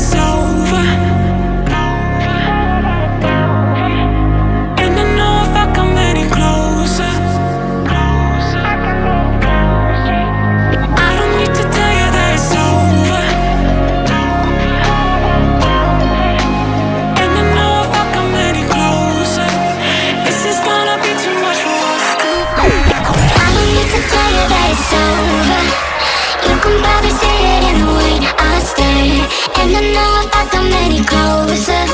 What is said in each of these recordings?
it's over. And I know if I come any closer, I don't need to tell you that it's over. And I know if I come any closer, this is gonna be too much for us to bear. I don't need to tell you that it's over. You can probably see it in the way I stare. And I know if I come any closer,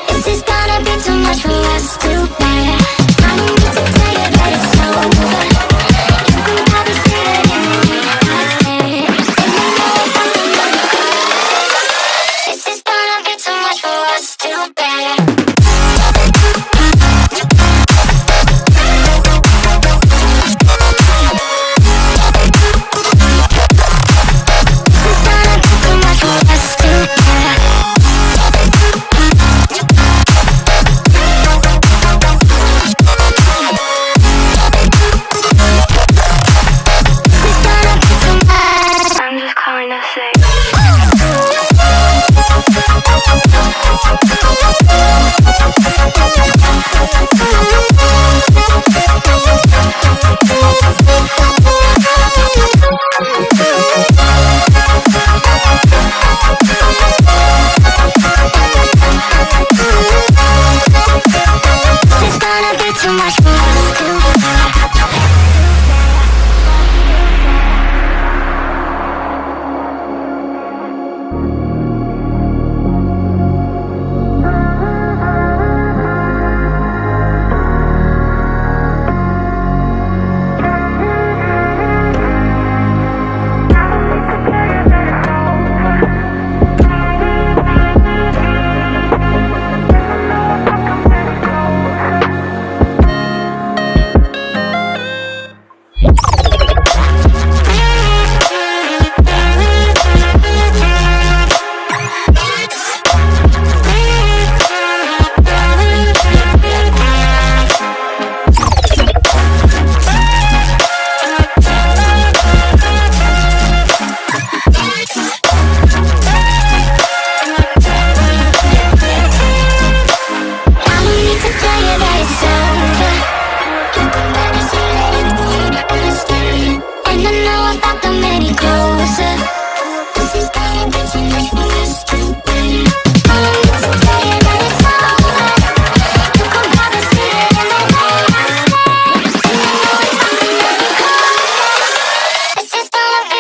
this is gonna be too much for us to bear. I don't need to tell you that it's over. You can probably see it in the way I stare. And I know if I come any closer, this is gonna be too much for us to bear. Too much for us to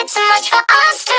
too much for us to